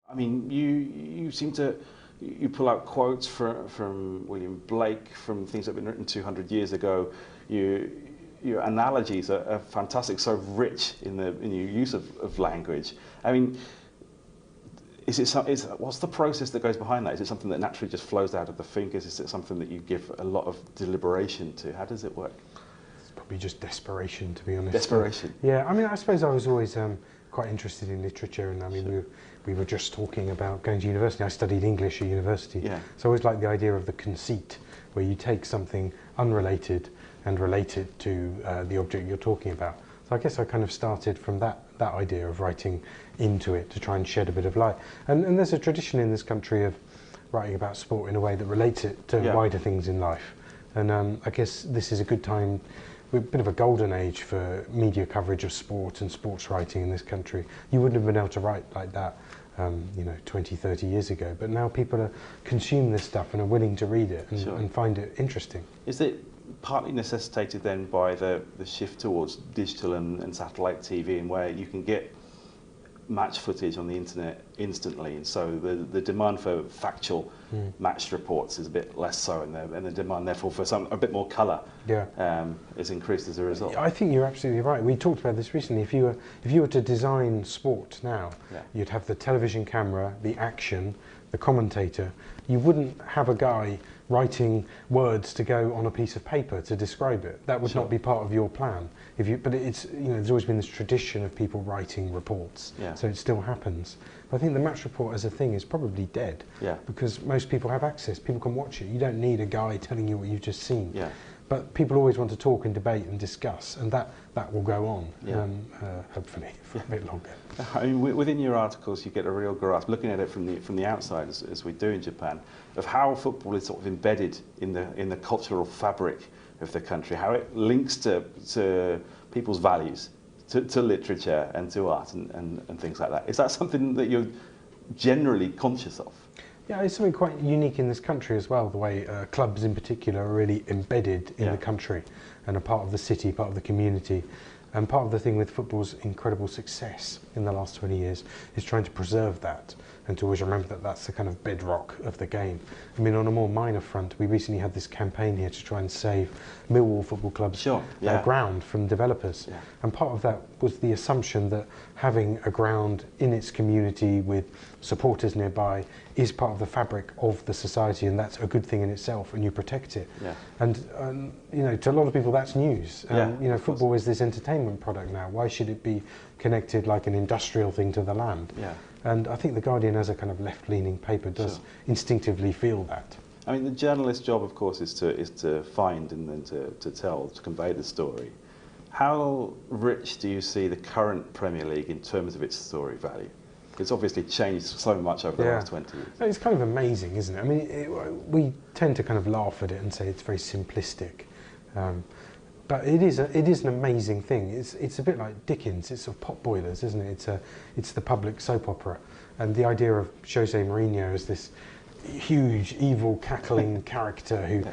I mean, you seem to you pull out quotes from William Blake, from things that have been written 200 years ago. Your analogies are fantastic, so rich in your use of language. I mean, what's the process that goes behind that? Is it something that naturally just flows out of the fingers? Is it something that you give a lot of deliberation to? How does it work? It's probably just desperation, to be honest. Desperation? Yeah, I mean, I suppose I was always quite interested in literature, and I mean, sure. we were just talking about going to university. I studied English at university, yeah. So I always like the idea of the conceit, where you take something unrelated and relate it to the object you're talking about. So I guess I kind of started from that idea of writing into it to try and shed a bit of light. And there's a tradition in this country of writing about sport in a way that relates it to wider things in life. And I guess this is a good time, a bit of a golden age for media coverage of sport and sports writing in this country. You wouldn't have been able to write like that 20, 30 years ago. But now people consume this stuff and are willing to read it and, sure. and find it interesting. Is it partly necessitated then by the shift towards digital and satellite TV, and where you can get match footage on the internet instantly, and so the demand for factual match reports is a bit less so, and the demand therefore for a bit more colour is increased as a result? I think you're absolutely right. We talked about this recently. If you were to design sport now, you'd have the television camera, the action, the commentator. You wouldn't have a guy writing words to go on a piece of paper to describe it. That would not be part of your plan. But it's, there's always been this tradition of people writing reports, so it still happens. But I think the match report as a thing is probably dead, because most people have access. People can watch it. You don't need a guy telling you what you've just seen. But people always want to talk and debate and discuss, and that will go on, hopefully, for a bit longer. I mean, within your articles, you get a real grasp, looking at it from the outside, as we do in Japan, of how football is sort of embedded in the cultural fabric of the country, how it links to people's values, to literature and to art and things like that. Is that something that you're generally conscious of? Yeah, it's something quite unique in this country as well, the way clubs in particular are really embedded in the country and a part of the city, part of the community. And part of the thing with football's incredible success in the last 20 years is trying to preserve that and to always remember that that's the kind of bedrock of the game. I mean, on a more minor front, we recently had this campaign here to try and save Millwall Football Club's ground from developers. And part of that was the assumption that having a ground in its community with supporters nearby is part of the fabric of the society, and that's a good thing in itself, and you protect it. And to a lot of people that's news. Football is this entertainment product now. Why should it be connected like an industrial thing to the land? And I think The Guardian, as a kind of left-leaning paper, does instinctively feel that. I mean, the journalist's job, of course, is to find and then to tell, to convey the story. How rich do you see the current Premier League in terms of its story value? It's obviously changed so much over the last 20 years. It's kind of amazing, isn't it? I mean, we tend to kind of laugh at it and say it's very simplistic. But it is an amazing thing. It's a bit like Dickens. It's sort of pot boilers, isn't it? It's the public soap opera, and the idea of Jose Mourinho as this huge, evil, cackling character who,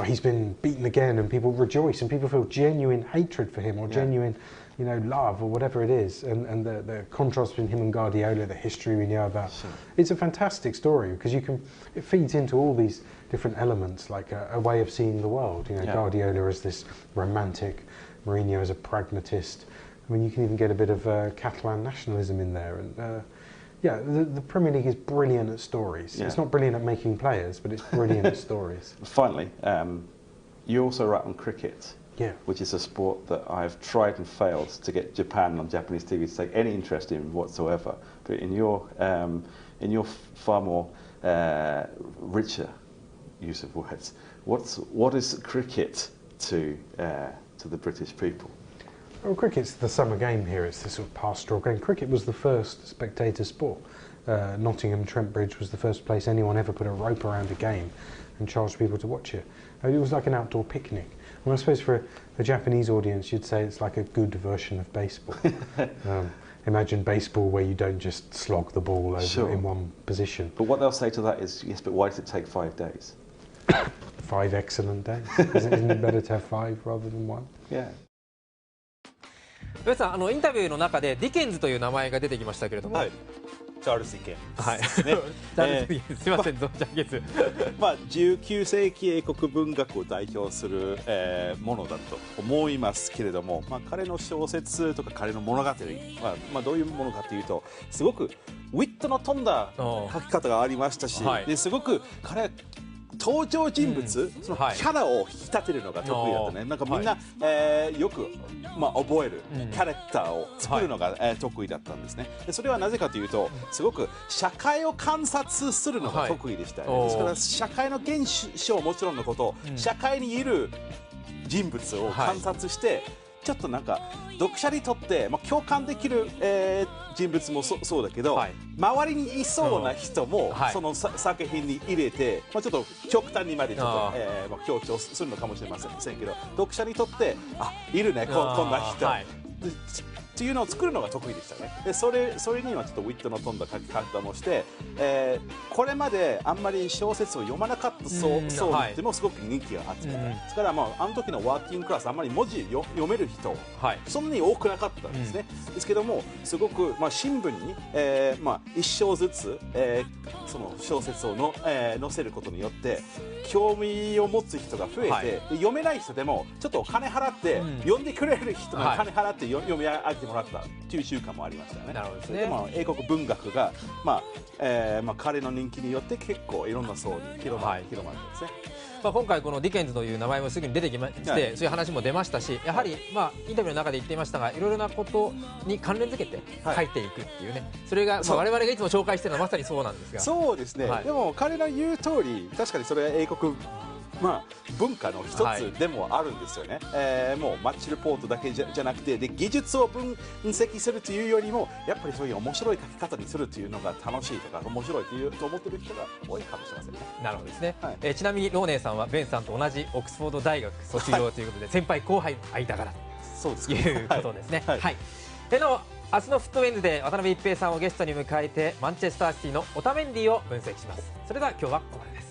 he's been beaten again, and people rejoice, and people feel genuine hatred for him or genuine, love or whatever it is, and the contrast between him and Guardiola, the history we know about. It's a fantastic story because it feeds into all these different elements, like a way of seeing the world. Guardiola as this romantic, Mourinho as a pragmatist. I mean, you can even get a bit of Catalan nationalism in there, and the Premier League is brilliant at stories. It's not brilliant at making players, but it's brilliant at stories. Finally, you also write on cricket, which is a sport that I've tried and failed to get Japan on Japanese TV to take any interest in whatsoever. But in your far more richer use of words, what is cricket to the British people? Well, cricket's the summer game here. It's the sort of pastoral game. Cricket was the first spectator sport. Nottingham Trent Bridge was the first place anyone ever put a rope around a game and charged people to watch it. It was like an outdoor picnic. Well, I suppose for a Japanese audience, you'd say it's like a good version of baseball. Imagine baseball where you don't just slog the ball over in one position. But what they'll say to that is, yes, but why does it take 5 days? 5 excellent days. Isn't it better to have 5 rather than 1? Yeah. 上田さん、インタビューの中でディケンズという名前が出てきましたけれども、チャールズ・ディケンスはい、ですね。すみません、存じ上げず。19世紀英国文学を代表する、ものだと思いますけれども、彼の小説とか彼の物語、どういうものかというと、すごくウィットの飛んだ書き方がありましたし、ですごく彼登場人物、そのキャラを引き立てるのが得意だったね。なんかみんな、よく、覚えるキャラクターを作るのが、得意だったんですね。でそれはなぜかというと、すごく社会を観察するのが得意でしたよね。ですから社会の現象はもちろんのこと、社会にいる人物を観察して、ちょっとなんか読者にとって、共感できる、人物もそうだけど、周りにいそうな人も、その作品に入れて、ちょっと極端にまでちょっと、強調するのかもしれませんけど、読者にとっているね、こんな人。っていうのを作るのが得意でしたね。でそれにはちょっとウィットの飛んだ書き方もして、これまであんまり小説を読まなかったそうでもすごく人気が集めた。ですから、あの時のワーキングクラスあんまり文字読める人、そんなに多くなかったんですね。ですけどもすごく、新聞に、一章ずつ、その小説を載せることによって興味を持つ人が増えて、で読めない人でもちょっとお金払って、読んでくれる人が金払って読み上げてもらったという習慣もありましたね。なるほどですね。英国文学が、彼の人気によって結構いろんな層に広まったんですね。今回このディケンズという名前もすぐに出てきまして、そういう話も出ましたし、やはり、インタビューの中で言っていましたが、いろいろなことに関連づけて書いていくっていうね、それが、我々がいつも紹介しているのはまさにそうなんですが。そうですね、でも彼の言う通り、確かにそれは英国文化の一つでもあるんですよね。もうマッチレポートだけじゃなくて、で技術を分析するというよりも、やっぱりそういう面白い書き方にするというのが楽しいとか面白いと思っている人が多いかもしれませんね。なるほどですね。ちなみにローネーさんはベンさんと同じオックスフォード大学卒業ということで、先輩後輩の間柄ということですね。明日のフットウェンズで渡辺一平さんをゲストに迎えて、マンチェスターシティのオタメンディを分析します。それでは今日はここまでです。